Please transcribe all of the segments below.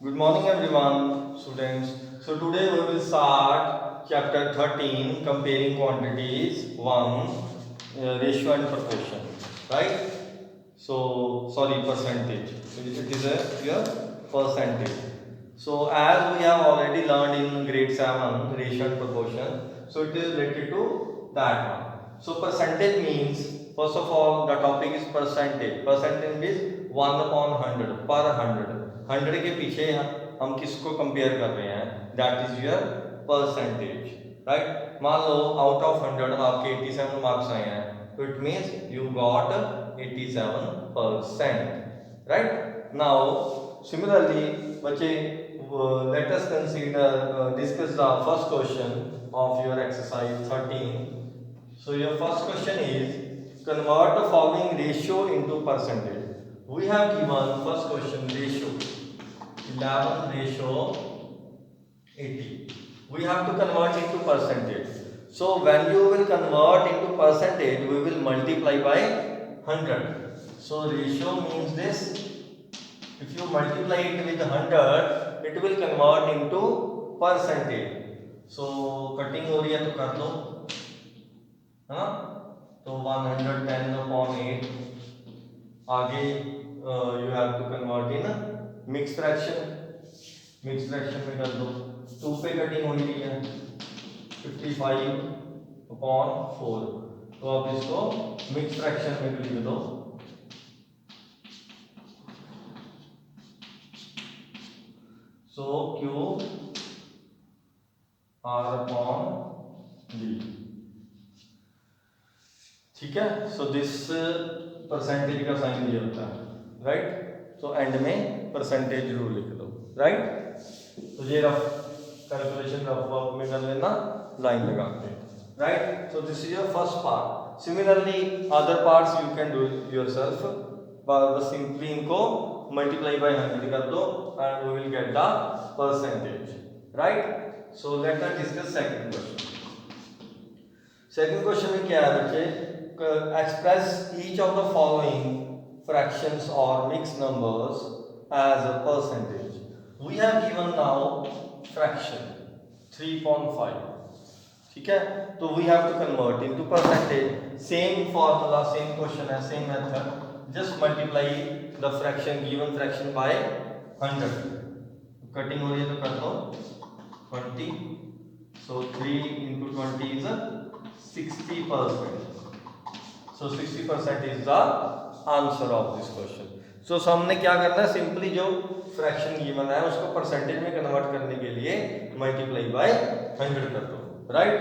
Good morning everyone, students. So today we will start chapter 13, comparing quantities 1, ratio and proportion, right? So sorry, percentage. So it is a here percentage. So as we have already learned in grade 7, ratio and proportion, so it is related to that one. So percentage means, first of all, the topic is percentage. Percentage is 1 upon 100, per 100. 100 के पीछे हम किसको compare कर रहे हैं, that is your percentage, right. मान लो out of 100 आपके 87 marks आए हैं, तो it means you got 87%, right. Now similarly बच्चे, let us consider discuss the first question of your exercise 13. So your first question is, convert the following ratio into percentage. We have given first question ratio 11 ratio 80. We have to convert into percentage. So when you will convert into percentage, we will multiply by 100. So ratio means this. If you multiply it with 100, it will convert into percentage. So cutting हो रही है तो कर दो, है ना। तो 110 upon 8, आगे you have to convert in mixed fraction. Mix fraction में कर दो, 2 पे कटिंग हो रही है 55 अपॉन 4, तो आप इसको मिक्स फ्रैक्शन में लिख दो। सो क्यू आर अपॉन डी, ठीक है। सो दिस परसेंटेज का साइन ये होता है, राइट। तो एंड में परसेंटेज जरूर लिख दो, राइट। तो ये रफ कैलकुलेशन रफ वर्क में कर लेना लाइन लगा के, right. So this is your first part. Similarly other parts you can do yourself, बस सिंपली इनको मल्टीप्लाई बाय 100 कर दो and we will get the percentage, right. So let us discuss second question. Second question में क्या है बच्चे, express each of the following fractions or mixed numbers as a percentage. We have given now fraction 3.5, ठीक है। तो we have to convert into percentage. Same formula, same question है, same method. Just multiply the fraction, given fraction by 100. Cutting हो रही है तो कर दो 20. So 3 into 20 is 60%. So 60% is the answer of this question. So हमने क्या करना है, सिंपली जो फ्रैक्शन गिवन है उसको परसेंटेज में कन्वर्ट करने के लिए मल्टीप्लाई बाय 100 कर दो, राइट।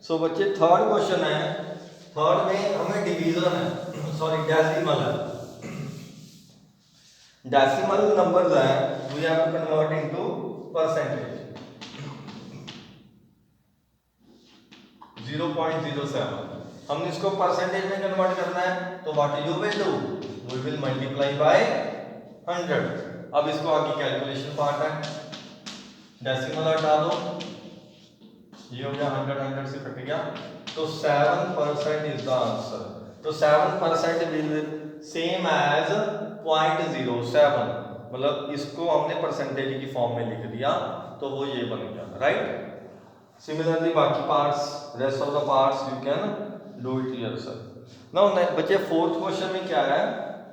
सो बच्चे थर्ड क्वेश्चन है, थर्ड में हमें डिवीजन है, सॉरी डेसिमल है, डेसिमल नंबर्स है, we have to convert into percentage. 0.07 हमने इसको परसेंटेज में कन्वर्ट करना है, तो what you will do, we will multiply by 100। अब इसको आगे कैलकुलेशन पार्ट है, डेसिमल हटा दो, ये हो गया 100 से कट गया, तो 7% इज द आंसर। तो 7% विल सेम एज 0.07, मतलब इसको हमने परसेंटेज की फॉर्म में लिख दिया, तो वो ये बन गया, राइट। Similarly, बाकी parts, rest of the parts you can do it yourself. Now, बच्चे fourth question में क्या है?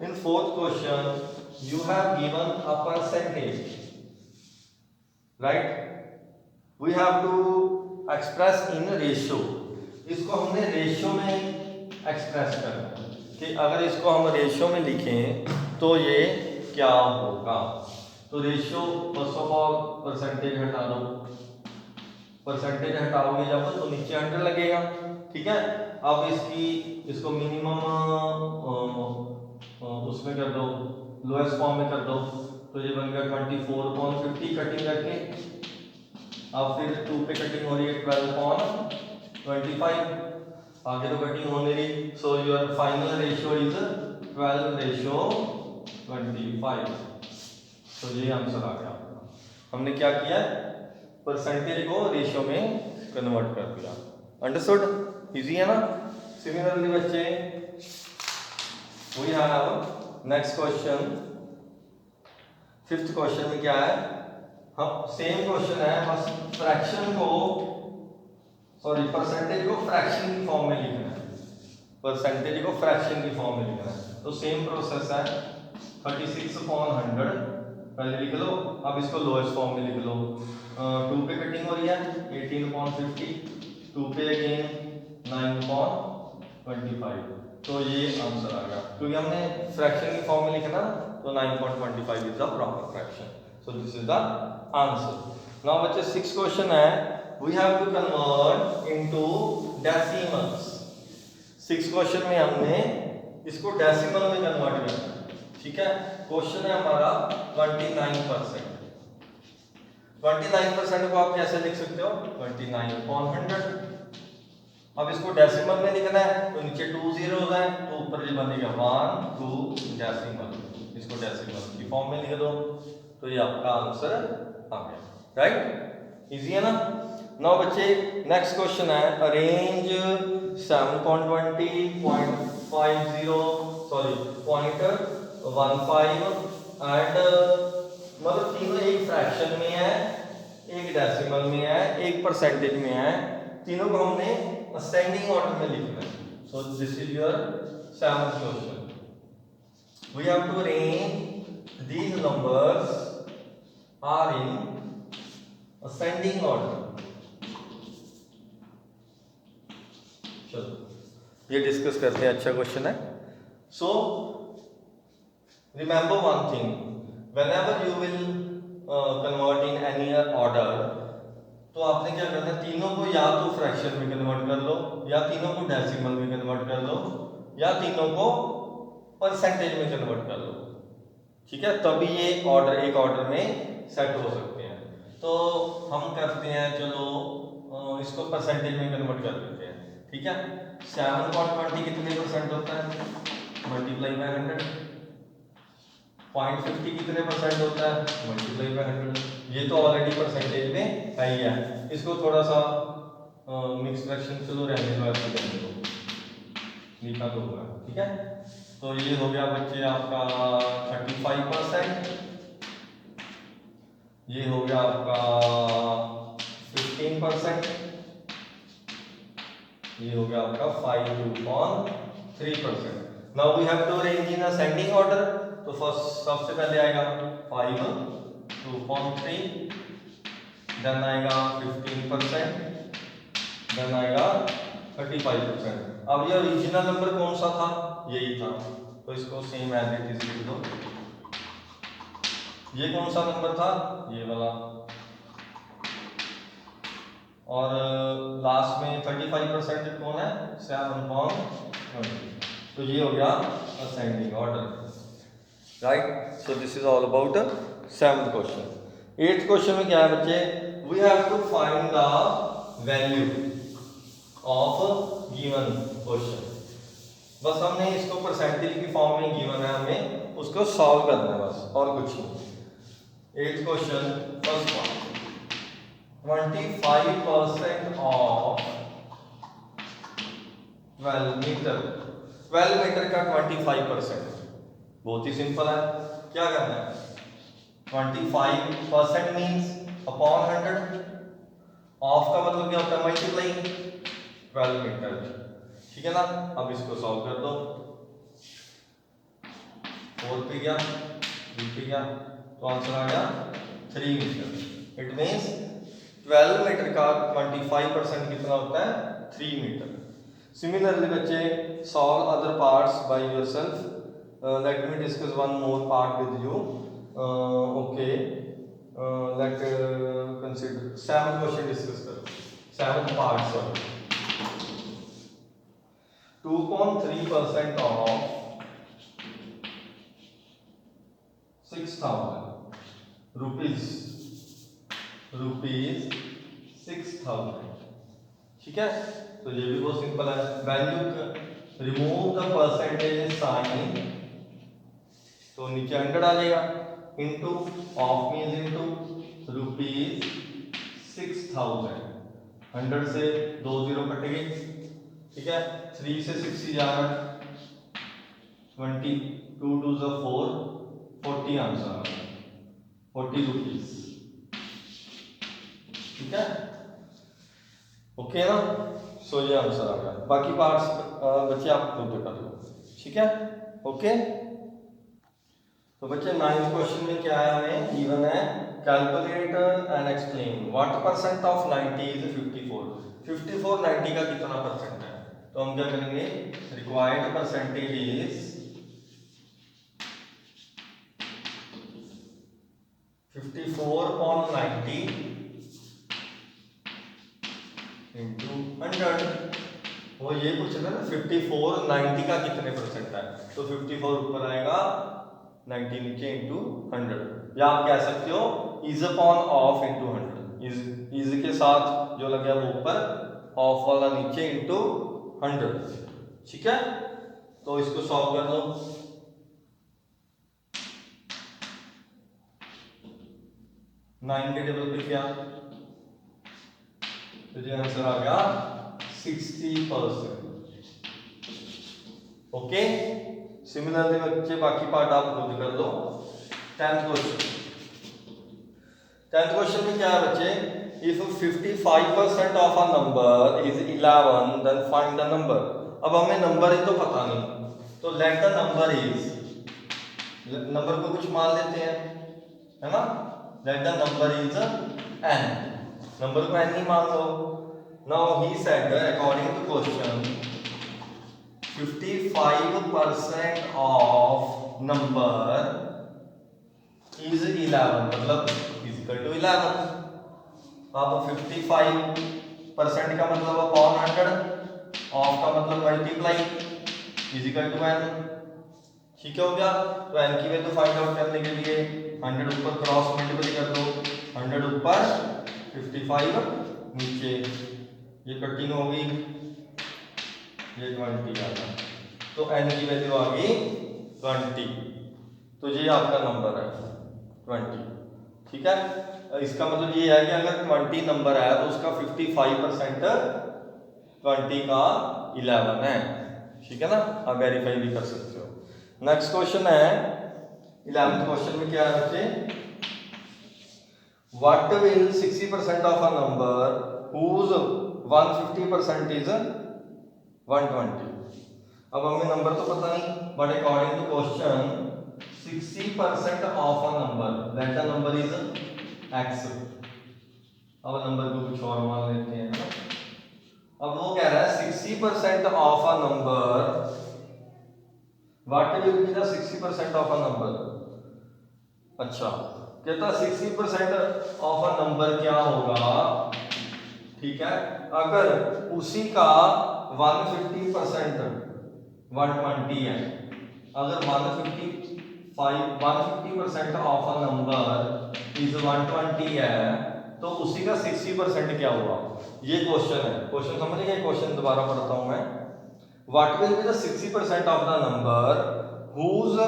In fourth question, you have given a percentage, right? We have to express in ratio. इसको हमने रेशियो में express करना है कि अगर इसको हम रेशियो में लिखें तो ये क्या होगा। तो ratio first of all percentage हटा दो, परसेंटेज हटाओगे जब तो नीचे 100 लगेगा, ठीक है। अब इसको मिनिमम उसमें कर दो, लोएस्ट फॉर्म में कर दो, तो ये बन गया 24/50 कटिंग करके। अब फिर 2 पे कटिंग हो रही है 12/25, आगे तो कटिंग हो नहीं रही, so your final ratio is 12/25। तो ये आंसर आ गया। हमने क्या किया, परसेंटेज को रेशियो में कन्वर्ट कर दिया। अंडरस्टूड, इजी है ना। सिमिलरली बच्चे, we have next question fifth question में क्या है, हम सेम क्वेश्चन है, बस फ्रैक्शन को परसेंटेज को फ्रैक्शन की फॉर्म में लिखना है, परसेंटेज को फ्रैक्शन की फॉर्म में लिखना है। तो सेम प्रोसेस है, 36/100 पहले लिख लो, अब इसको लोएस्ट फॉर्म में लिख लो। 2 पे कटिंग हो रही है 18/50, 2 पे अगेन 9/25, तो ये आंसर आ गया, क्योंकि हमने फ्रैक्शन की फॉर्म में लिखा ना, तो 9/25 is the proper fraction, so this is the answer. Now बच्चे 6th क्वेश्चन है, we have to convert into decimals. 6th question में हमने इसको डेसिमल में कन्वर्ट करना है, ठीक है। क्वेश्चन है हमारा 29%। 29% को आप कैसे लिख सकते हो, 29/100। अब इसको डेसिमल में लिखना है, तो नीचे 2 zeros हैं, तो ऊपर ये बनेगा 1 2 डेसिमल, इसको डेसिमल की फॉर्म में लिख दो, तो ये आपका आंसर आ गया, राइट। इजी है ना। नाउ बच्चे नेक्स्ट क्वेश्चन है, अरेंज 7.20, 0.50, सॉरी 0.15 एंड मतलब तीनों एक फ्रैक्शन में है, एक डेसिमल में है, एक परसेंटेज में है, तीनों को हमने असेंडिंग ऑर्डर में लिखना है। So this is your 7th question. We have to arrange these numbers are in ascending order. चलो ये डिस्कस करते हैं, अच्छा क्वेश्चन है। So remember one thing, whenever you will convert in any order, तो आपने क्या करना है, तीनों को या तो फ्रैक्शन में कन्वर्ट कर लो, या तीनों को डेसिमल में कन्वर्ट कर लो, या तीनों को परसेंटेज में कन्वर्ट कर लो, ठीक है, तभी ये ऑर्डर एक ऑर्डर में सेट हो सकते हैं। तो हम करते हैं, चलो इसको परसेंटेज में कन्वर्ट कर देते हैं, ठीक है। 7.20 कितने परसेंट होता है, मल्टीप्लाई बाय 100। 0.50 कितने परसेंट होता है, मल्टीप्लाई बाय 100। ये तो ऑलरेडी परसेंटेज में है ही है, इसको थोड़ा सा मिक्स फ्रैक्शन चलो रहने दो, ऐसे करने दो, लिखा तो होगा, ठीक है। तो ये हो गया बच्चे आपका 35%, ये हो गया आपका 15%, ये हो गया आपका 5.3%। Now we have to arrange in ascending order, तो फर्स्ट सबसे पहले आएगा 5 2.3, देन आएगा 15%, देन आएगा 35%। अब ये ओरिजिनल नंबर कौन सा था, यही था, तो इसको सेम एज इट इज लिख दो। ये कौन सा नंबर था, ये वाला, और लास्ट में 35% कौन है, 7/20, तो ये हो गया ascending order, right. So this is all about 7th question. 8th question में क्या है बच्चे, we have to find the value of given question. बस हमने इसको परसेंटेज की फॉर्म में गिवन है, हमें उसको सॉल्व करना है बस, और कुछ नहीं। 8th question, first one, 25% of 12 metre. 12 metre का 25%, बहुत ही सिंपल है, क्या करना है, 25% मीन्स अपॉन 100, ऑफ का मतलब क्या होता है, मल्टीप्लाई 12 मीटर, ठीक है ना। अब इसको सॉल्व कर दो, 4 पे गया, 3 पे गया, तो आंसर आ गया 3 मीटर। इट मीन्स 12 मीटर का 25% कितना होता है, 3 मीटर। सिमिलरली बच्चे solve other parts by yourself. Let me discuss one more part with you. Okay, let consider 7th question discuss करो, 7th part sorry। 2.3% of 6,000 rupees, 6,000, ठीक है। तो ये भी बहुत सिंपल है, value remove the percentage sign, तो नीचे 100 आ जाएगा, इनटू ऑफ मींस इनटू ₹6,000, 100 से 2 जीरो कट गए, ठीक है। 3 से 60 जा रहा है, 20, 2 2 4, 40 आंसर आ रहा है, 40 रुपीज। ठीक है, ओके ना। सो ये आंसर आ गया, बाकी पार्ट्स बच्चे आप खुद कर लो। ठीक है, ओके। तो बच्चे 9th क्वेश्चन में क्या है, हमें गिवन है calculate and explain what percent of 90 is 54। 54 90 का कितना परसेंट है, तो हम क्या करेंगे, required percentage is 54 upon 90 into 100। वो ये पूछ रहा है ना 54 90 का कितने परसेंट है, तो 54 ऊपर आएगा, 90 नीचे इंटू 100, या आप कह सकते हो is upon of into 100। Is के साथ जो लग गया वो ऊपर, ऑफ वाला नीचे इंटू 100। ठीक है, तो इसको सॉल्व कर लो। 9 के टेबल पे क्या, तो ये आंसर आ गया 60%। ओके, सिमिलरली बच्चे बाकी पार्ट आप खुद कर लो। 10th क्वेश्चन में क्या है बच्चे, if 55% of a number is 11 then find the number. अब हमें नंबर ही तो पता नहीं, तो let the number is, number को कुछ मान लेते हैं, है ना। Let the number is n, number को n ही मान लो। Now he said according to question 55% of number is 11, मतलब इक्वल टू 11। अब 55% का मतलब अपॉन 100, ऑफ का मतलब multiply, is equal to n। ठीक हो गया, तो n की वैल्यू फाइंड आउट करने के लिए 100 ऊपर क्रॉस मल्टीप्लाई कर दो, 100 ऊपर 55 नीचे, ये कटिंग हो गई, ये 20 आ गया, तो n की वैल्यू आ गई 20, तो ये आपका नंबर है 20। ठीक है, इसका मतलब ये है कि अगर 20 नंबर है तो उसका 55% 20 का 11 है। ठीक है ना, आप वेरीफाई भी कर सकते हो। नेक्स्ट क्वेश्चन है 11th क्वेश्चन में क्या है बच्चे, what will 60% of a number whose 150% is 120। अब हमें नंबर तो पता नहीं, but according to question 60% of a number, let the number is x। अब नंबर को कुछ और मान लेते हैं ना। अब वो कह रहा है 60% of a number, what will be the 60% of a number. अच्छा, कहता 60% ऑफ अ नंबर क्या होगा। ठीक है, अगर उसी का 150% 120 है, अगर 150% ऑफ अ नंबर इज 120 है, तो उसी का 60% क्या हुआ। ये क्वेश्चन है, क्वेश्चन समझ गए, क्वेश्चन दोबारा पढ़ता हूं मैं। What will be the 60% of the number whose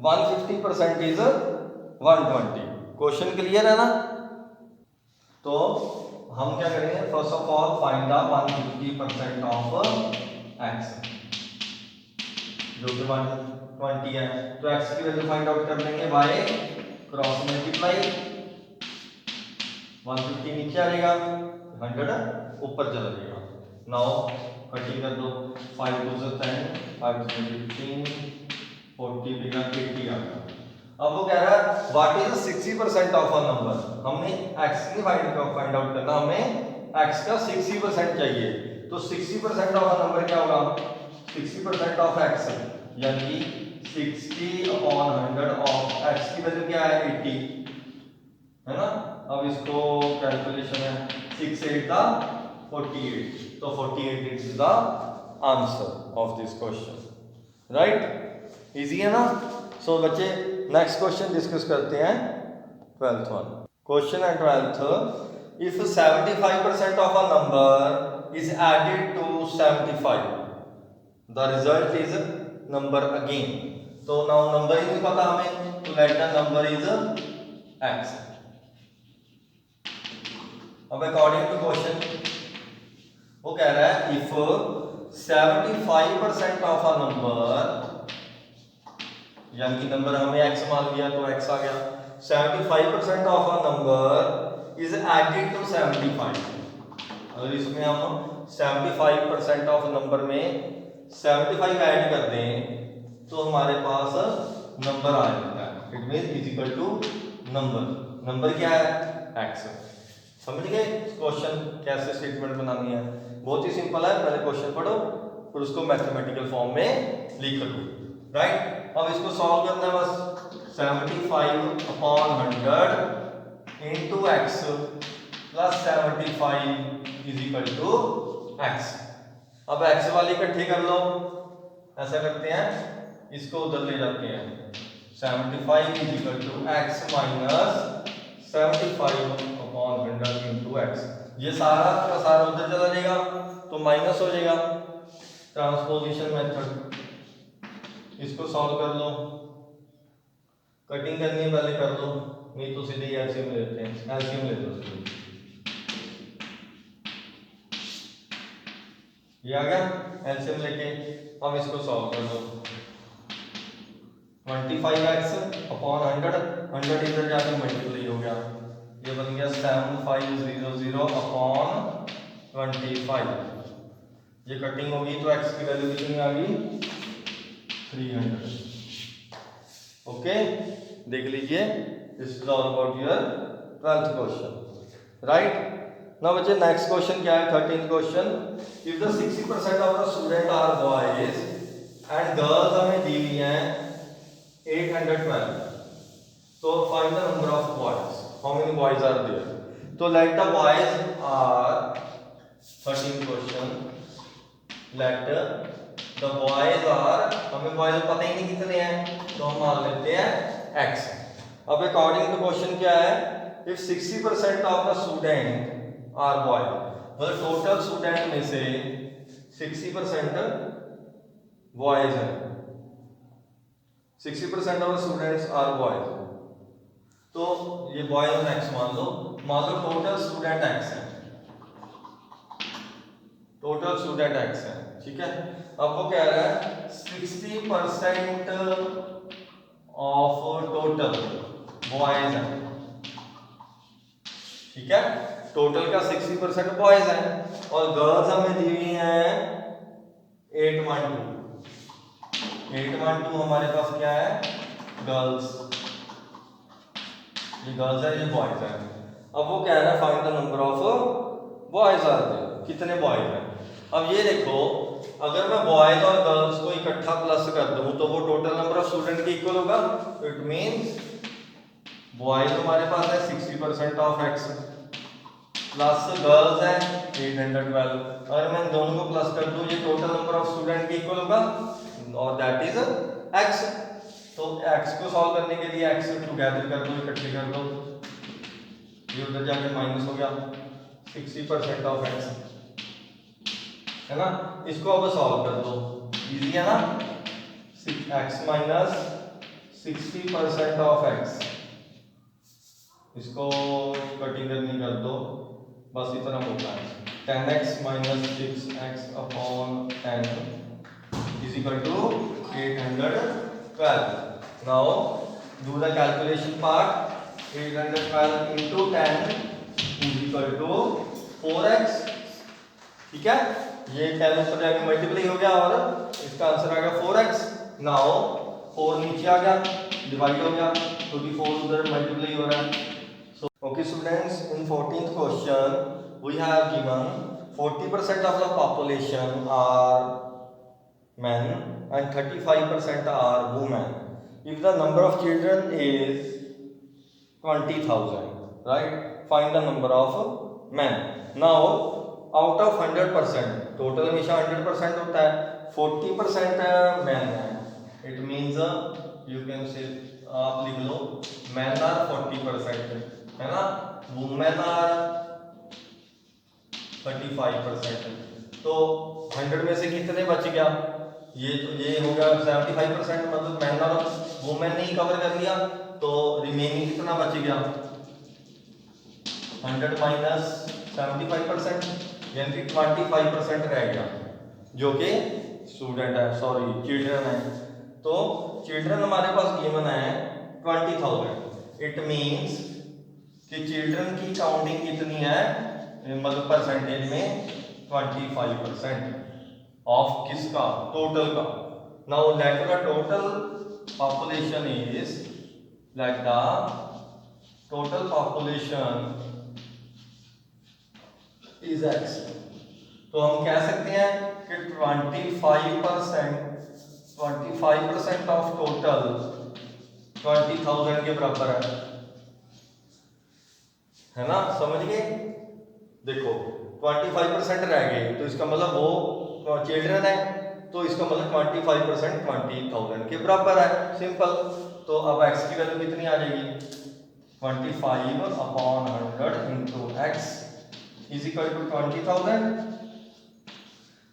150% is 120। Question clear है ना। तो हम क्या करेंगे, first of all find the 150% of x, जो कि 120 है, तो x की वैल्यू फाइंड आउट कर लेंगे बाय क्रॉस मल्टीप्लाई। 150 नीचे आ जाएगा, 100 ऊपर चला जाएगा। नाउ कटिंग कर दो, 5 2 से 10, 5 2 15, 40 बिना 80 आ गया। अब वो कह रहा है what is 60% of a number. हमने x की फाइंड आउट करना, हमें x का 60% चाहिए, तो 60% ऑफ अ नंबर क्या होगा, 60% ऑफ x, यानी 60 अपॉन 100 ऑफ x की वैल्यू क्या है 80, है ना। अब इसको कैलकुलेशन है 6 8 द 48, तो 48 is the answer of this question. Right, easy है ना। सो बच्चे नेक्स्ट क्वेश्चन डिस्कस करते हैं 12th वन। क्वेश्चन है 12th, if 75% of a number is added to 75, the result is number again. तो नाउ नंबर ही नहीं पता हमें, तो let the number is x। अब अकॉर्डिंग टू क्वेश्चन वो कह रहा है इफ 75% ऑफ अ नंबर, यानी कि नंबर हमने x मान लिया तो x आ गया, 75% of a number is added to 75। अगर इसमें हम 75% ऑफ नंबर में 75 ऐड कर दें तो हमारे पास नंबर आ जाता है। It mean is equal to number क्या है? x। समझ गए क्वेश्चन कैसे स्टेटमेंट बनानी है? बहुत ही सिंपल है। पहले क्वेश्चन पढ़ो फिर उसको मैथमेटिकल फॉर्म में लिख लो, राइट। अब इसको सॉल्व करना है बस। 75 upon 100 into x plus 75 is equal to x। अब x वाले इकट्ठे कर लो। ऐसा करते हैं, इसको उधर ले जाते हैं। 75 is equal to x minus 75 upon 100 into x। ये सारा का सारा उधर चला जाएगा तो माइनस हो जाएगा। ट्रांसपोजिशन मेथड, इसको सॉल्व कर लो। कटिंग करनी है पहले कर लो, नहीं तो सीधे एलसीएम ले लेते हैं। एलसीएम ले लो सीधे। ये आ गया। एलसीएम लेके हम इसको सॉल्व कर लो। 25x अपॉन 100 इधर जाके मल्टीप्लाई हो गया। ये बन गया 7500 अपॉन 25। ये कटिंग होगी तो x की वैल्यू कितनी आ गई? 300। ओके, देख लीजिए। This is all about your 12th question, right. Now बच्चे नेक्स्ट क्वेश्चन क्या है? 13th question. If the 60% of the student are boys and girls हमें दी हुई हैं 812, so find the number of boys. How many boys are there? So let the boys are 13th question. Let the boys are, हमें boys पता ही नहीं कितने हैं तो हम मान लेते हैं x। अब अकॉर्डिंग टू क्वेश्चन क्या है? If 60% of the student are boys, मतलब टोटल स्टूडेंट में से 60% बॉयज हैं। 60% ऑफ स्टूडेंट्स आर बॉयज, तो ये बॉयज और एक्स मान लो टोटल स्टूडेंट एक्स है। टोटल स्टूडेंट एक्स है, ठीक है। अब वो कह रहा है 60% ऑफ टोटल बॉयज है, ठीक है। टोटल का 60% बॉयज है और गर्ल्स हमें दी हुई हैं 812। 812 हमारे पास क्या है? गर्ल्स। ये गर्ल्स है, ये बॉयज है। अब वो कह रहा है find the number of boys are there, कितने बॉयज हैं। अब ये देखो, अगर मैं बॉयज और गर्ल्स को इकट्ठा प्लस कर दूं तो वो टोटल नंबर ऑफ स्टूडेंट के इक्वल होगा। तो इट मींस बॉयज हमारे पास है 60% ऑफ x प्लस गर्ल्स है 812। अगर मैं दोनों को प्लस कर दूं ये टोटल नंबर ऑफ स्टूडेंट के इक्वल होगा और दैट इज x। तो x को सॉल्व करने के लिए x टुगेदर कर दो, इकट्ठे कर दो। ये उधर जाके माइनस हो गया 60% ऑफ x, है ना। इसको अब सॉल्व कर दो, इजी है ना। x माइनस 60% ऑफ x, इसको कटिंग करनी कर दो, बस इतना होता है। 10x minus 6x upon 10 is equal to 812। Now do the calculation part. 812 into 10 is equal to 4x, ठीक है। ये 10 ऊपर जाके मल्टीप्लाई हो गया और इसका आंसर आ गया 4x। नाउ 4 नीचे आ गया, डिवाइड हो गया क्योंकि 4 उधर मल्टीप्लाई हो रहा है। Okay students, in 14th question we have given 40% of the population are men and 35% are women. If the number of children is 20,000, right? Find the number of men. Now out of 100%, total हमेशा 100% होता है, 40% men है। It means you can say, आप लिख लो men are 40%, है ना। Women are 35%। तो 100 में से कितने बच गया? ये तो ये हो गया 75%, मतलब मैन और वुमेन ने ही कवर कर लिया। तो रिमेनिंग कितना बच गया? 100 माइनस 75%, यानी कि 25% रह गया जो कि स्टूडेंट है, सॉरी चिल्ड्रन है। तो चिल्ड्रन हमारे पास गिवन है 20,000। इट मीन्स कि चिल्ड्रन की काउंटिंग कितनी है, मतलब परसेंटेज में 25% ऑफ किसका, टोटल का। Now let the total population is, let the total population is x। तो हम कह सकते हैं कि 25% ऑफ टोटल 20,000 के बराबर है ना, समझ गए। देखो 25% रह गए, तो इसका मतलब वो चिल्ड्रन है, तो इसका मतलब 25% 20,000 के बराबर है, सिंपल। तो अब x की वैल्यू कितनी आ जाएगी, 25/100 into x is equal to 20,000।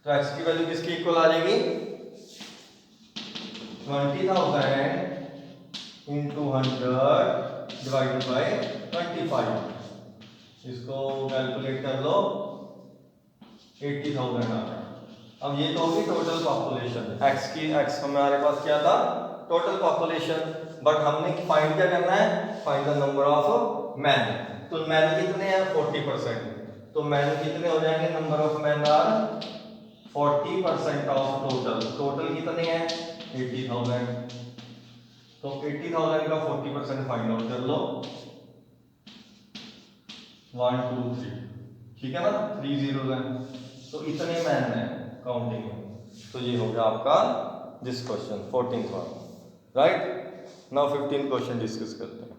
तो x की वैल्यू किसकी इक्वल आ जाएगी, 20,000 इंटू 100 डिवाइडेड बाय 25। इसको कैलकुलेट कर लो, 80,000 आ गया। अब ये तो होगी टोटल पॉपुलेशन, x हमारे पास क्या था, टोटल पॉपुलेशन। बट हमने फाइंड क्या करना है, find the number of man. तो मैन कितने हैं, 40%। तो मैन कितने हो जाएंगे, number of man are 40% of total. Total कितने हैं, 80,000। तो 80,000 का 40% फाइंड आउट कर लो, 1 2 3, ठीक है ना, 3 0 है। तो इतने मैन है काउंटिंग में। तो ये हो गया आपका this question 14th one, right. Now 15 question discuss करते हैं।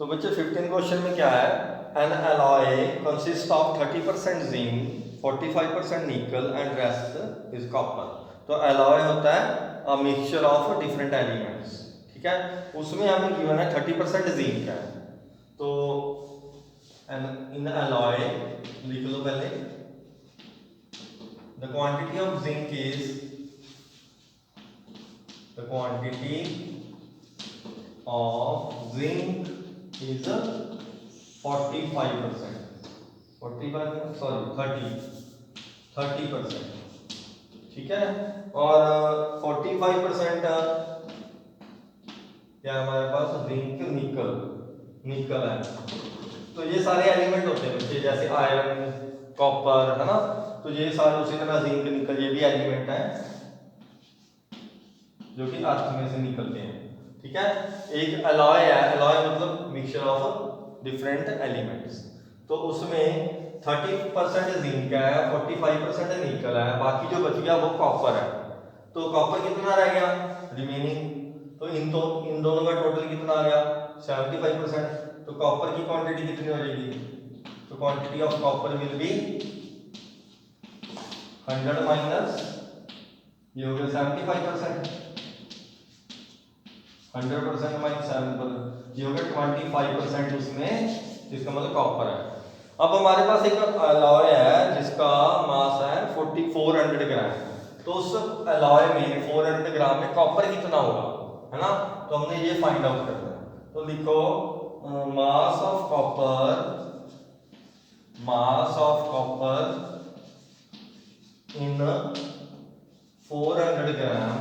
तो बच्चे 15 क्वेश्चन में क्या है, N alloy consist of 30% zinc, 45% निकल एंड रेस्ट इज कॉपर। तो एलॉय होता है अ मिक्सचर ऑफ डिफरेंट एलिमेंट्स, ठीक है। उसमें हमें गिवन है 30% जिंक है। तो इन एलॉय लिख लो पहले, the quantity of zinc is, the quantity of zinc is 45%, 45 sorry 30%, ठीक है। और 45% क्या हमारे पास जिंक निकल है। तो ये सारे एलिमेंट होते हैं बच्चे, जैसे आयरन, कॉपर, है ना। तो ये सारे उसी तरह जिंक निकल, ये भी एलिमेंट है जो कि अर्थ में से निकलते हैं, ठीक है। एक अलॉय है, अलॉय मतलब मिक्सचर ऑफ डिफरेंट एलिमेंट्स। तो उसमें 30% जिंक है, 45% निकल है, बाकी जो बच गया वो कॉपर है। तो कॉपर कितना रह गया रिमेनिंग, तो इन दोनों का टोटल कितना आ गया 75%। तो कॉपर की क्वांटिटी कितनी हो जाएगी, तो quantity of copper will be 100 minus, ये हो गया 75%, 100% माइनस 7%, ये हो गया 25% उसमें, इसका मतलब कॉपर है। अब हमारे पास एक अलॉय है जिसका मास है 400 ग्राम। तो उस अलॉय में 400 ग्राम में कॉपर कितना होगा, है ना। तो हमने ये फाइंड आउट करना है। तो लिखो mass of copper in 400 gram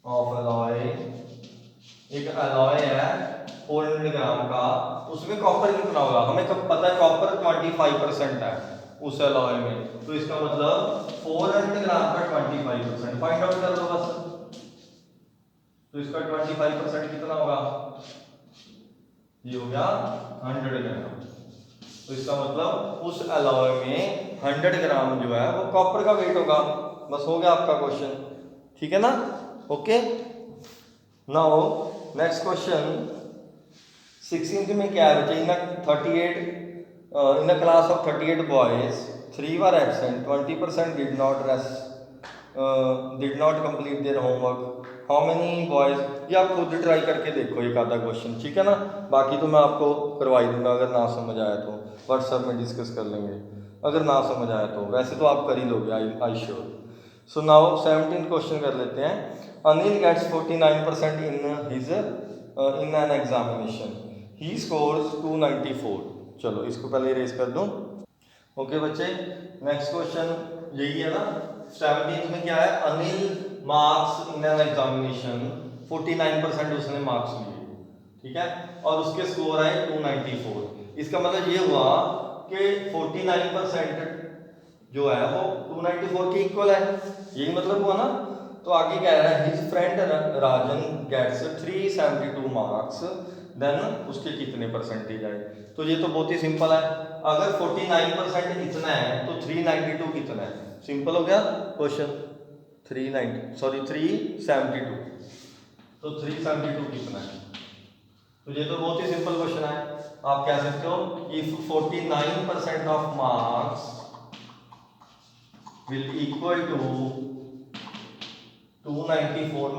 of alloy. एक अलॉय है 400 ग्राम का, उसमें कॉपर कितना होगा, हमें कब पता है कॉपर 25% है उस अलॉय में। तो इसका मतलब 400 ग्राम का 25% फाइंड आउट कर लो बस। तो इसका 25% कितना होगा, ये हो गया 100 ग्राम। तो इसका मतलब उस अलॉय में 100 ग्राम जो है वो कॉपर का वेट होगा। बस हो गया आपका क्वेश्चन, ठीक है ना, okay. Now next question 16th में क्या है बच्चे, in a class of 38 boys 3 were absent, 20% did not complete their homework, how many boys. ये आप खुद ट्राई करके देखो एक आधा क्वेश्चन, ठीक है ना। बाकी तो मैं आपको करवा ही दूंगा, अगर ना समझ आया तो व्हाट्सएप में डिस्कस कर लेंगे, अगर ना समझ आया तो। वैसे तो आप कर ही लोगे, I sure. So now 17th question कर लेते हैं। Anil gets 49% in an examination, he scores 294। चलो इसको पहले इरेज कर दूं, ओके बच्चे। नेक्स्ट क्वेश्चन यही है ना, 17th में क्या है, Anil marks in an examination 49% उसने मार्क्स लिए, ठीक है, और उसके स्कोर आए 294। इसका मतलब ये हुआ कि 49% जो है वो 294 के इक्वल है, यही मतलब हुआ ना। तो आगे कह रहा है हिज फ्रेंड राजन गेट्स 372 मार्क्स, देन उसके कितने परसेंटेज आए। तो ये तो बहुत ही सिंपल है, अगर 49% इतना है तो 392 कितना है, सिंपल हो गया क्वेश्चन। 372, तो 372 कितना है, तो ये तो बहुत ही सिंपल क्वेश्चन है। आप कह सकते हो if 49% of marks will equal to 294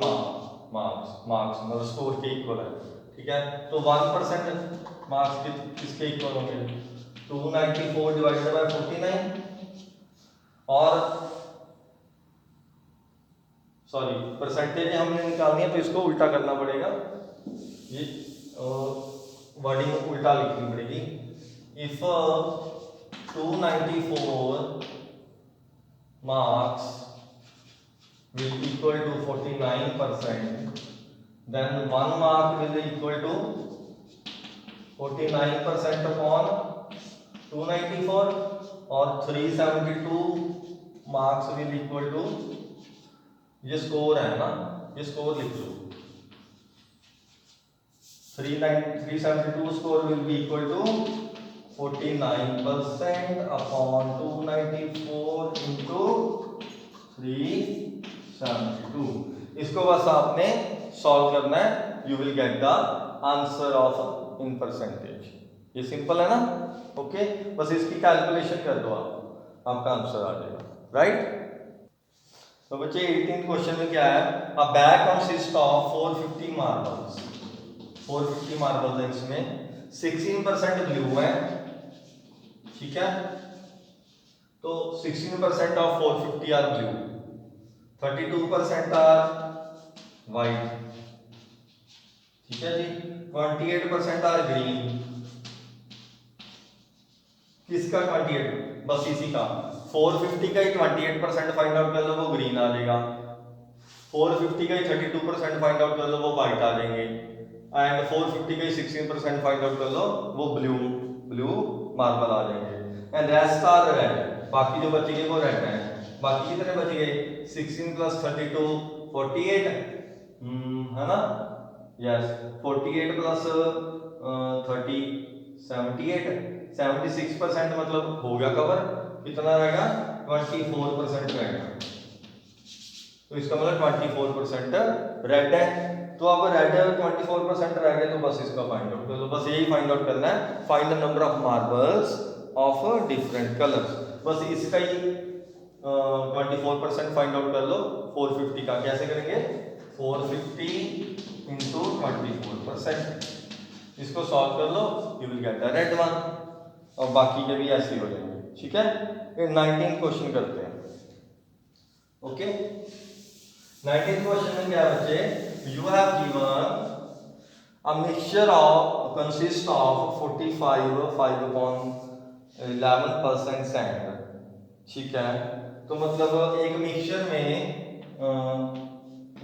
marks मतलब स्कोर के इक्वल है, ठीक है। तो 1% मार्क्स किसके इक्वल होंगे, 294 डिवाइडेड बाय 49, और सॉरी परसेंटेज हमने निकालनी है तो इसको उल्टा करना पड़ेगा, ये वर्डिंग उल्टा लिखनी पड़ेगी। If 294 marks will equal to 49%, then 1 mark will equal to 49% upon 294, और 372 marks will equal to, ये स्कोर है ना, ये स्कोर लिख लो, 372 score will be equal to 49% upon 294 into 372। इसको बस आपने सॉल्व करना है, you will get the answer of in percentage. ये सिंपल है ना, ओके। बस इसकी कैलकुलेशन कर दो आप, आपका आंसर आ जाएगा, राइट। तो बच्चे 18th क्वेश्चन में क्या है, a bag consist of 450 marbles. 450 marbles है, इसमें 16% ब्लू है, ठीक है। तो 16% of 450 are blue, 32% are white, ठीक है जी। 28% आर ग्रीन। किसका 28? बस इसी का, 450 का ही 28% फाइंड आउट कर लो, वो ग्रीन आ जाएगा। 450 का ही 32% फाइंड आउट कर लो, वो वाइट आ जाएंगे। एंड 450 का ही 16% फाइंड आउट कर लो, वो ब्लू मार्बल आ जाएंगे। एंड रेस्ट आर रेड, बाकी जो बच गए वो रेड है। बाकी कितने बच गए, 16 प्लस 32 48, है ना, यस। 48 प्लस 30 78, 76% मतलब हो गया कवर। कितना रहेगा, 24% रहेगा। तो इसका मतलब 24% रेड है। तो अब रेड 24% रह गए, तो बस इसका फाइंड आउट कर लो, बस यही फाइंड आउट करना है, find the number of marbles of different colours. बस इसका ही 24% फाइंड आउट कर लो 450 का। कैसे करेंगे, 450 इंटू 24%, इसको सॉल्व कर लो, you will get the red one, और बाकी के भी ऐसे ही हो जाएंगे, ठीक है। 19th क्वेश्चन करते हैं, ओके। 19th क्वेश्चन में क्या बच्चे, you have given a mixture of consist of 45 5/11% sand, ठीक है। तो मतलब एक मिक्सचर में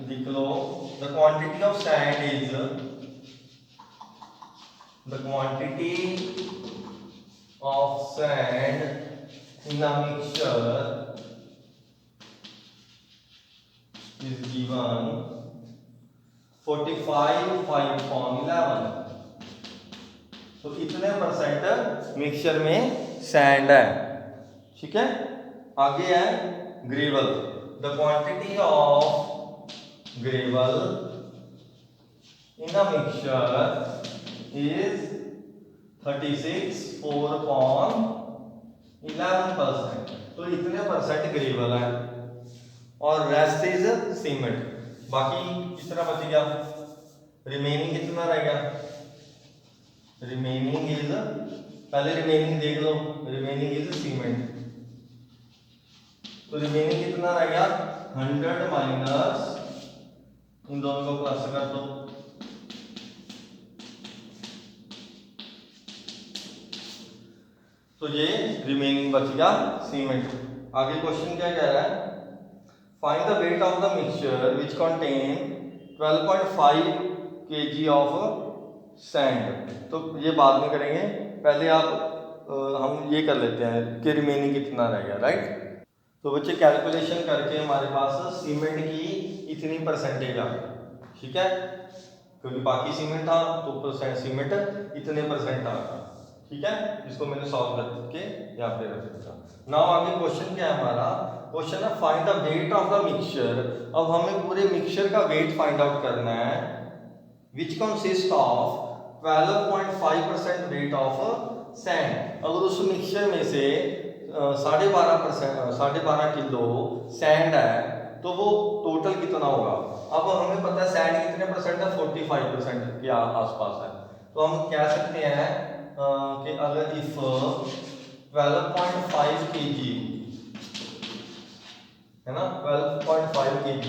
लिख लो, the quantity of sand is, the quantity of sand in a mixture is given 45 5/11। तो इतने परसेंट मिक्सचर में सैंड है, ठीक है। आगे है gravel, the quantity of gravel in a mixture is 36 4/11%। तो इतने परसेंट ग्रेवल है और रेस्ट इज सीमेंट। बाकी कितना बच गया, रिमेनिंग कितना रहेगा, रिमेनिंग इज, पहले रिमेनिंग देख लो, रिमेनिंग इज सीमेंट। तो रिमेनिंग कितना रहेगा, 100 माइनस, इन दोनों को प्लस कर दो, तो ये रिमेनिंग बच गया सीमेंट। आगे क्वेश्चन क्या कह रहा है, find the weight of the mixture which contain 12.5 kg of sand. तो ये बाद में करेंगे, पहले आप हम ये कर लेते हैं कि रिमेनिंग कितना रहेगा, राइट। तो बच्चे कैलकुलेशन करके हमारे पास सीमेंट की इतनी परसेंटेज आ गई, ठीक है, क्योंकि बाकी सीमेंट था तो सीमेंट इतने परसेंट आ गया, ठीक है। इसको मैंने सॉल्व करके यहाँ पे रख दिया। नाउ आगे क्वेश्चन क्या है हमारा, क्वेश्चन है find the weight of the mixture. अब हमें पूरे मिक्सचर का वेट फाइंड आउट करना है, which consist of 12.5% weight of sand. अगर उस मिक्सचर में से 12.5 किलो सैंड है तो वो टोटल कितना होगा। अब हमें पता है सैंड कितने परसेंट है, 45% के आसपास है। तो हम कह सकते हैं कि अगर इफ 12.5 kg है ना, 12.5 kg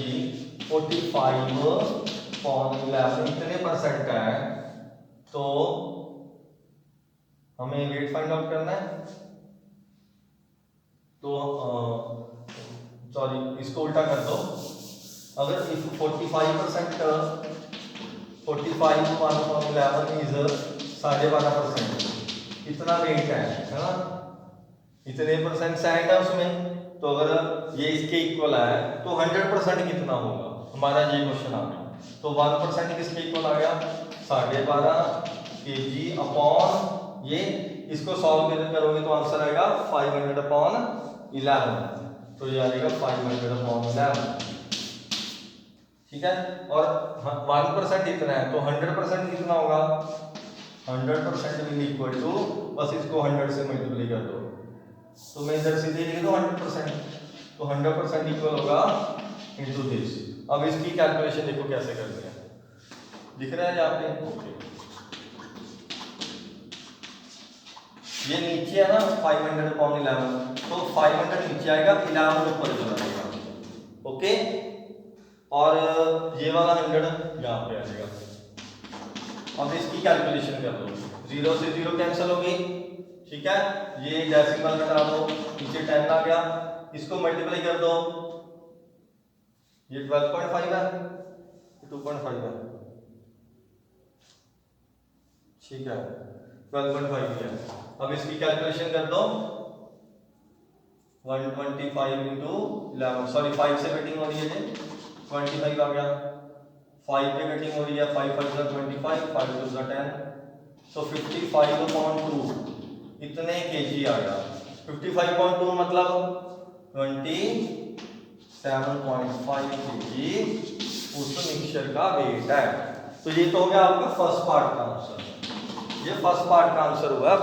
45/11 इतने परसेंट है, तो हमें वेट फाइंड आउट करना है। तो सॉरी, इसको उल्टा कर दो। अगर इफ 45% 45/11 इज 12.5%, इतना वेट है ना, इतने परसेंट सैंड है उसमें। तो अगर ये इसके इक्वल है तो 100% कितना होगा, हमारा ये क्वेश्चन आ गया। तो 1% किसके इक्वल आ गया, 12.5 kg अपॉन ये, इसको सॉल्व करोगे तो आंसर आएगा 500/11। तो ये आएगा 500/11, ठीक है। और 1% इतना है तो 100% कितना होगा, 100% विल इक्वल टू, बस इसको 100 से मल्टीप्लाई कर दो तो मैं इधर सीधे लिख दूं 100%, तो 100% इक्वल होगा इनटू दिस। अब इसकी कैलकुलेशन देखो कैसे करते हैं, दिख रहा है यहाँ पे, ओके। ये नीचे है ना 500/11, तो 500 नीचे आएगा, 11 ऊपर चला जाएगा, ओके। और ये वाला 100 यहाँ पे आ जाएगा। अब इसकी कैलकुलेशन कर दो, 0 से 0 कैंसिल हो गई, ठीक है। ये डेसिमल में डाल दो, नीचे 10 आ गया, इसको मल्टीप्लाई कर दो, ये 12.5 है, 2.5 है, ठीक है, 12.5 है। अब इसकी कैलकुलेशन कर दो, 125 इंटू 11, सॉरी 5 से कटिंग हो रही है, 25 आ गया, 5 पे कटिंग हो रही है, 5 5 25, 5 2 10, तो 55/2 इतने केजी आ गया। 55/2 मतलब 27.5 केजी उस मिक्सचर का वेट है। तो ये तो हो गया आपका फर्स्ट पार्ट का आंसर, ये फर्स्ट पार्ट का आंसर हुआ।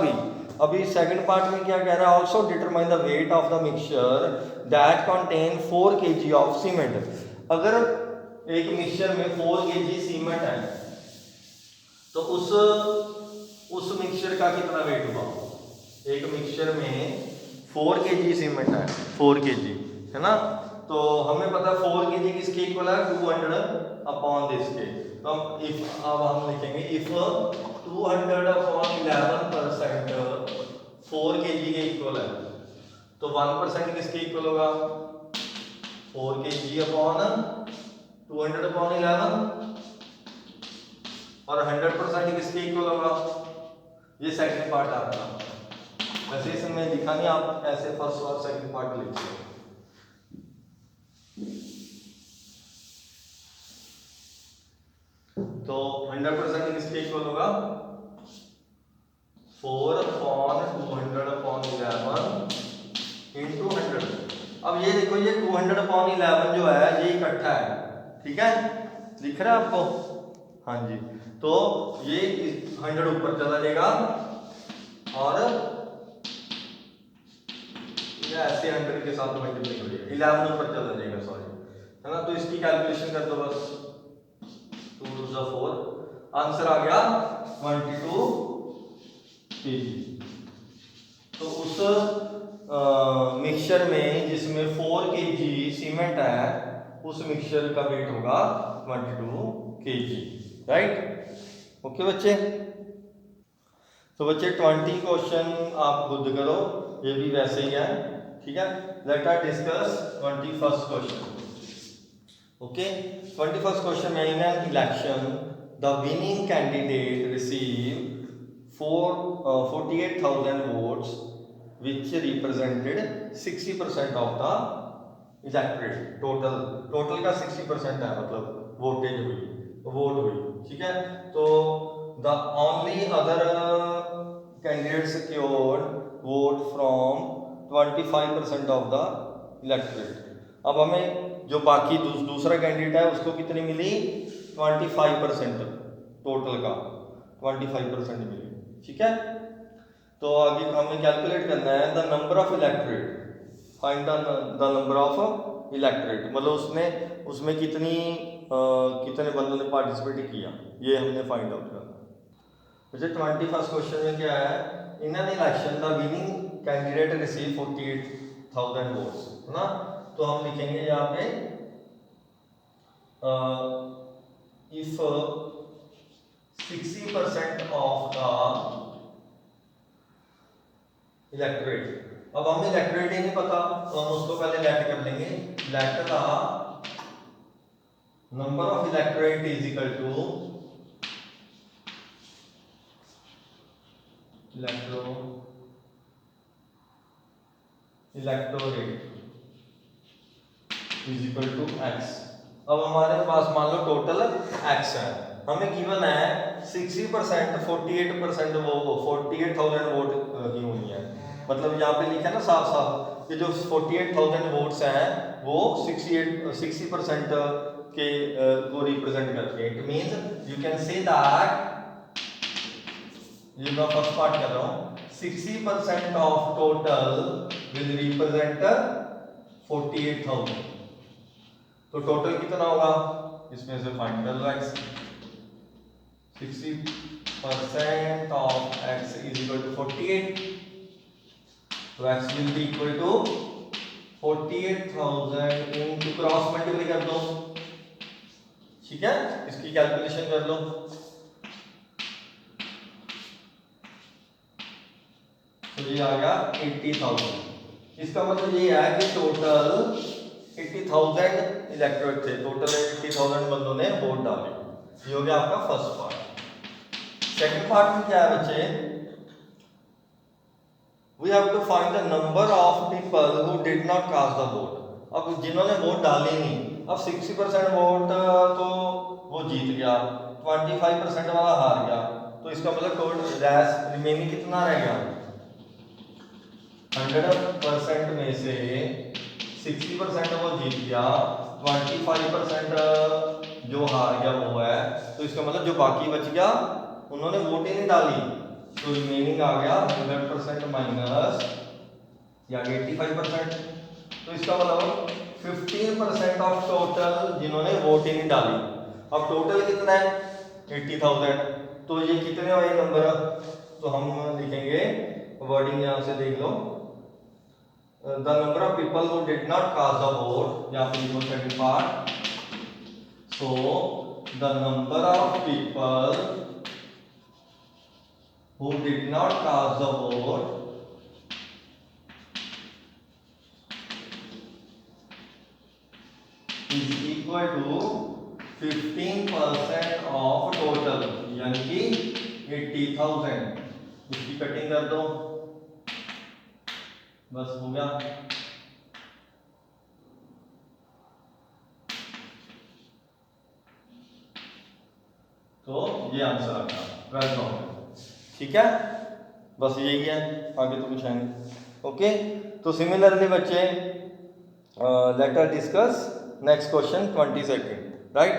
अभी सेकंड पार्ट में क्या कह रहा है, also determine the weight of the mixture that contain 4 kg of cement. अगर एक मिक्सचर में 4 kg सीमेंट है तो उस मिक्सचर का कितना वेट हुआ। एक मिक्सचर में 4 kg सीमेंट है, 4 kg है ना, तो हमें पता है 4 kg किसके इक्वल है, 200/के। तो अब हम लिखेंगे इफ 200/11% 4 kg के इक्वल है, तो 1% किसके इक्वल होगा, 4 kg/200/11, और 100% किसके इक्वल होगा, ये सेकंड पार्ट आता है। वैसे इसमें लिखा नहीं, आप ऐसे फर्स्ट और सेकंड पार्ट लिखिए। तो 100% किसके इक्वल होगा, 4/200/11 इंटू 100। अब ये देखो, ये 200/11 जो है ये इकट्ठा है, ठीक है, दिख रहा है आपको, हाँ जी। तो ये 100 ऊपर चला जाएगा और ऐसे 100 के साथ मल्टीप्लाई हो जाएगा, 11 ऊपर चला जाएगा, सॉरी, है ना। तो इसकी कैलकुलेशन कर दो बस, 2 2 4, आंसर आ गया 22 kg। तो उस मिक्सचर में जिसमें 4 kg सीमेंट है, उस मिक्सचर का वेट होगा 22 kg, राइट, ओके बच्चे। तो बच्चे 20 क्वेश्चन आप खुद करो, ये भी वैसे ही है, ठीक है। Late us discuss 21st question. Okay, 21st question में in an election the winning candidate received 48,000 votes which represented 60% of the electorate. Total का 60% है, मतलब वोट हुई, ठीक है। तो the only other candidate secured vote from 25% of the electorate. अब हमें जो बाकी दूसरा कैंडिडेट है उसको कितनी मिली, 25% टोटल का 25% मिली, ठीक है। तो आगे हमें कैलकुलेट करना है the number of electorate, find the number of electorate, मतलब उसमें कितने बंदों ने पार्टिसिपेट किया, ये हमने फाइंड आउट करना। जैसे 21st क्वेश्चन में क्या है, in an election the winning candidate receive 48,000 votes, है ना। तो हम लिखेंगे यहाँ पे इफ 60% ऑफ द इलेक्टोरेट, अब हमें इलेक्टोरेट ही नहीं पता तो हम उसको पहले लेट कर लेंगे, let the number of electorate is equal to electorate is equal to x. अब हमारे पास मान लो टोटल एक्स है, हमें गिवन है 60%, 48% वो 48,000 वोट ही होनी है, मतलब यहाँ पे लिखा है ना साफ साफ कि जो 48,000 वोट्स हैं वो 60% के को रिप्रेजेंट करते हैं। It means you can say that, ये मैं फर्स्ट पार्ट कर रहा हूँ, 60% ऑफ टोटल विल रिप्रेजेंट 48,000। तो टोटल कितना होगा, इसमें से फाइंड कर लो x, 60% of x is equal to 48, तो x will be equal to 48,000 into cross multiply कर दो, ठीक है, इसकी कैलकुलेशन कर लो। तो ये आ गया 80,000। इसका मतलब ये है कि टोटल 80,000 इलेक्टोरेट थे, टोटल 80,000 बंदों ने वोट डाले। ये हो गया आपका फर्स्ट पार्ट। सेकंड पार्ट में क्या है बच्चे, we have to find the number of people who did not cast the vote. अब जिन्होंने वोट डाले नहीं, अब 60% वोट तो वो जीत गया, 25% वाला हार गया, तो इसका मतलब टोटल रिमेनिंग कितना रह गया, 100% में से 60% वो जीत गया, 25% जो हार गया वो है, तो इसका मतलब जो बाकी बच गया उन्होंने वोट ही नहीं डाली, तो रिमेनिंग आ गया 100% माइनस या 85%, तो इसका मतलब 15% ऑफ टोटल जिन्होंने वोट ही नहीं डाली। अब टोटल कितना है 80,000, तो ये कितने हुए नंबर, तो हम लिखेंगे वर्डिंग यहां से देख लो, the number of people who did not cast the vote, या फिर लिखो second part, so the number of people who did not cast the vote is equal to 15% of total, यानी कि 80,000। इसकी कटिंग कर दो, बस हो गया। तो ये आंसर आ गया 12,000, ठीक है, बस यही है, आगे तो कुछ है नहीं। ओके, तो सिमिलरली बच्चे late us discuss next question 22nd, right.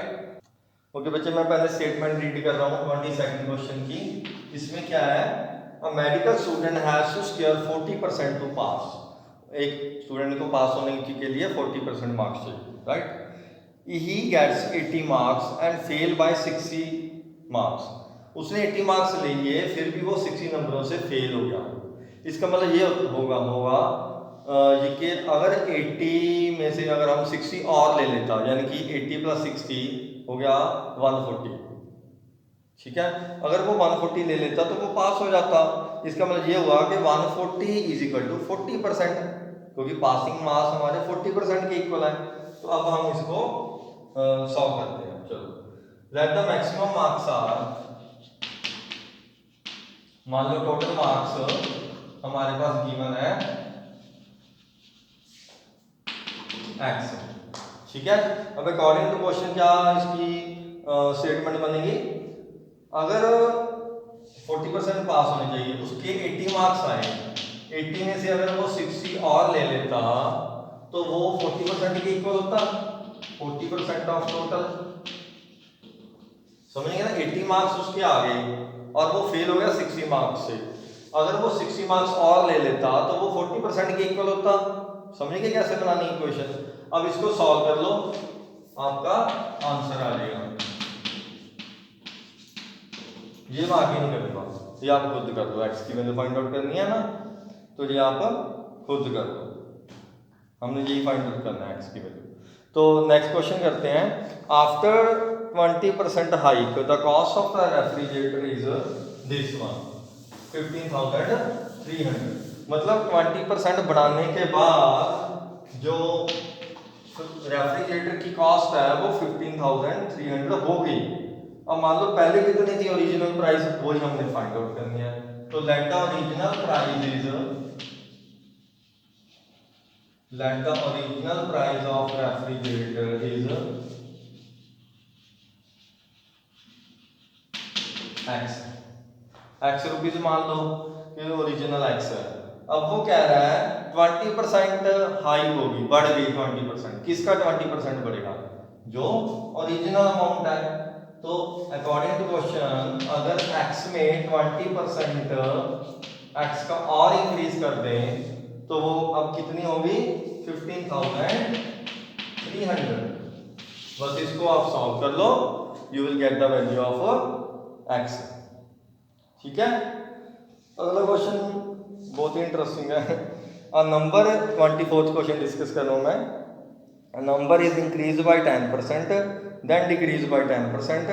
Okay बच्चे, मैं पहले स्टेटमेंट रीड कर रहा हूँ 22nd क्वेश्चन की। इसमें क्या है, a medical student has to score 40% to pass. एक स्टूडेंट को पास होने के लिए 40% मार्क्स चाहिए, right. He gets 80 marks and fail by 60 marks. उसने 80 मार्क्स ले लिए, फिर भी वो 60 नंबरों से फेल हो गया। इसका मतलब ये होगा ये कि अगर 80 में से अगर हम 60 और ले लेता, यानी कि 80 + 60 हो गया 140, ठीक है। अगर वो 140 ले लेता तो वो पास हो जाता। इसका मतलब ये हुआ कि 140 = 40%, क्योंकि पासिंग मार्क्स हमारे 40% के इक्वल है। तो अब हम इसको सॉल्व करते हैं। चलो, let the maximum marks are, मान लो टोटल मार्क्स हमारे पास गिवन है x, ठीक है। अब अकॉर्डिंग टू क्वेश्चन क्या इसकी स्टेटमेंट बनेगी, अगर 40% पास होने चाहिए, उसके 80 मार्क्स आए, 80 में से अगर वो 60 और ले लेता तो वो 40% के इक्वल होता, 40% ऑफ टोटल, समझेंगे ना। 80 मार्क्स उसके आ गए और वो फेल हो गया 60 मार्क्स से, अगर वो 60 मार्क्स और ले लेता तो वो 40% के इक्वल होता। समझेंगे कैसे बनानी इक्वेशन। अब इसको सॉल्व कर लो, आपका आंसर आ जाएगा। ये मैं आगे नहीं करूंगा, ये आप खुद कर दो, एक्स की वैल्यू फाइंड आउट करनी है ना, तो ये आप खुद कर दो, हमने यही फाइंड आउट करना है एक्स की वैल्यू। तो नेक्स्ट क्वेश्चन करते हैं, after 20% hike the cost of the refrigerator is this one 15,300, मतलब 20% बढ़ाने के बाद जो रेफ्रिजरेटर की कॉस्ट है वो 15,300 हो गई। अब मान लो पहले कितनी थी ओरिजिनल प्राइस, वही हमने फाइंड आउट करनी है। तो let the original price is, let the original price of refrigerator is x, x rupees मान लो कि ओरिजिनल x है। अब वो कह रहा है 20% हाई होगी, बढ़ गई 20%, किसका 20% बढ़ेगा, जो ओरिजिनल अमाउंट है। तो अकॉर्डिंग टू क्वेश्चन अगर x में 20% x का और इंक्रीज कर दें तो वो अब कितनी होगी 15,300। बस इसको आप सॉल्व कर लो, you will get the value of x, ठीक है। अगला क्वेश्चन बहुत ही इंटरेस्टिंग है। A number 24th question discuss कर रहा हूं मैं। A number is increase by 10% then decrease by 10%,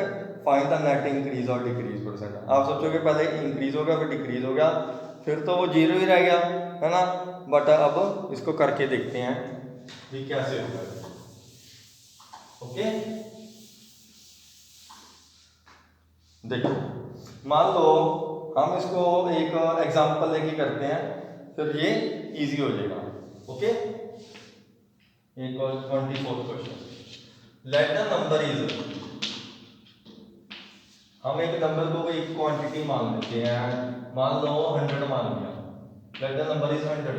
find the net increase और डिक्रीज परसेंट। आप सोचोगे पहले इंक्रीज हो गया फिर डिक्रीज हो गया, फिर तो वो जीरो ही रह गया है ना, बट अब इसको करके देखते हैं कि कैसे होगा। ओके, देखो मान लो हम इसको एक एग्जांपल लेके करते हैं, फिर ये इजी हो जाएगा। ओके, एक और 24th question, late the number is, हम एक नंबर को एक क्वांटिटी मान लेते हैं, मान लो 100 मान लिया, late the number is 100।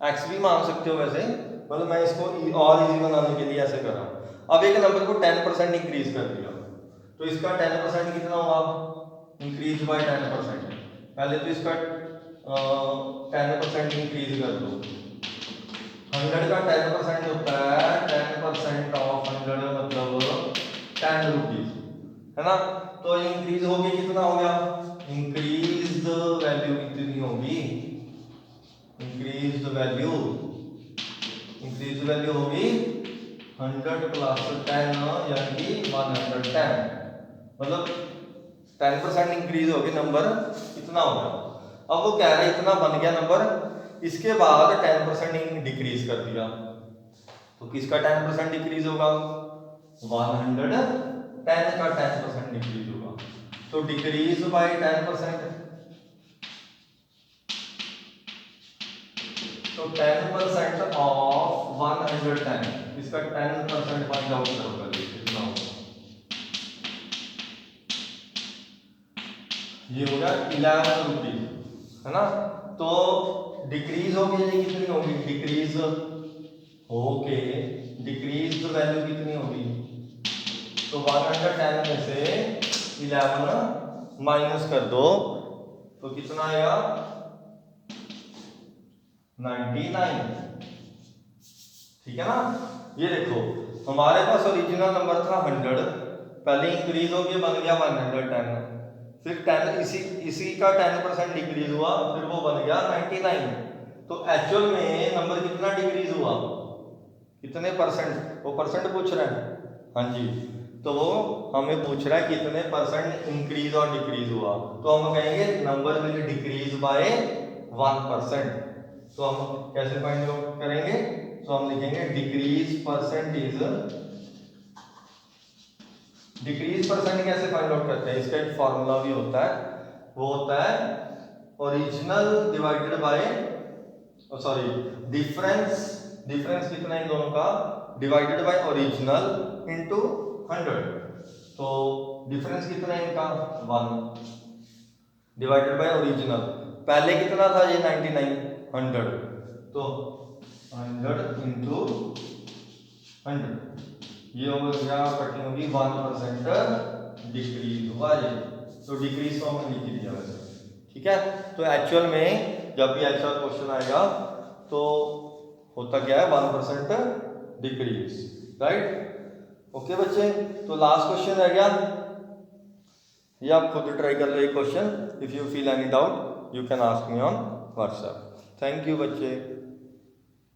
X भी मान सकते हो वैसे, मतलब मैं इसको और इजी बनाने के लिए ऐसे कर रहा हूँ। अब एक नंबर को 10% इंक्रीज कर दिया, तो इसका 10% कितना हुआ, इंक्रीज बाय 10%। पहले तो इसका 10% इंक्रीज कर दो, 100 का 10% होता है 10% ऑफ 100 मतलब 10 रुपीज, है ना। तो इंक्रीज हो गई, कितना हो गया, इंक्रीज वैल्यू कितनी होगी, इंक्रीज वैल्यू होगी 100 प्लस 10 यानी कि 110, मतलब 10% इंक्रीज हो गई, नंबर इतना हो गया। अब वो कह रहा है इतना बन गया नंबर, इसके बाद 10% डिक्रीज कर दिया, तो किसका 10% डिक्रीज होगा, 110 का 10% डिक्रीज होगा, तो डिक्रीज बाय 10%, तो 10% ऑफ 110, इसका 10% फाइंड आउट करोगे कितना होगा, ये होगा 11 रुपीज, है ना। तो डिक्रीज हो गई, ये कितनी होगी, डिक्रीज ओके, डिक्रीज वैल्यू कितनी होगी, तो 110 में से 11 माइनस कर दो तो कितना आएगा 99, ठीक है ना। ये देखो हमारे पास ओरिजिनल नंबर था 100, पहले इंक्रीज हो गया बन गया 110, फिर 10 इसी का 10% डिक्रीज हुआ, फिर वो बन गया 99। तो एक्चुअल में नंबर कितना डिक्रीज हुआ, कितने परसेंट, वो परसेंट पूछ रहा है, हाँ जी। तो वो हमें पूछ रहा है कितने परसेंट इंक्रीज और डिक्रीज हुआ, तो हम कहेंगे नंबर विल डिक्रीज बाय 1%। तो हम कैसे फाइंड आउट करेंगे, तो हम लिखेंगे decrease percent is decrease percent कैसे फाइंड आउट करते हैं, इसका एक फॉर्मूला भी होता है, वो होता है original divided by, sorry difference, difference कितना है इन दोनों का, डिवाइडेड बाय ओरिजिनल इनटू 100। तो डिफरेंस कितना है इनका 1 डिवाइडेड बाय ओरिजिनल, पहले कितना था ये 99, 100, तो 100 इंटू 100, ये हो गया कटिंग होगी 1% डिक्रीज हुआ ये, तो डिक्रीज को हमने लिख दिया वैसे, ठीक है। तो एक्चुअल में जब भी एक्चुअल क्वेश्चन आएगा तो होता क्या है 1% डिक्रीज, राइट। ओके बच्चे, तो लास्ट क्वेश्चन रह गया, ये आप खुद ट्राई कर लो ये question, if you feel any doubt you can ask me on WhatsApp. Thank you बच्चे।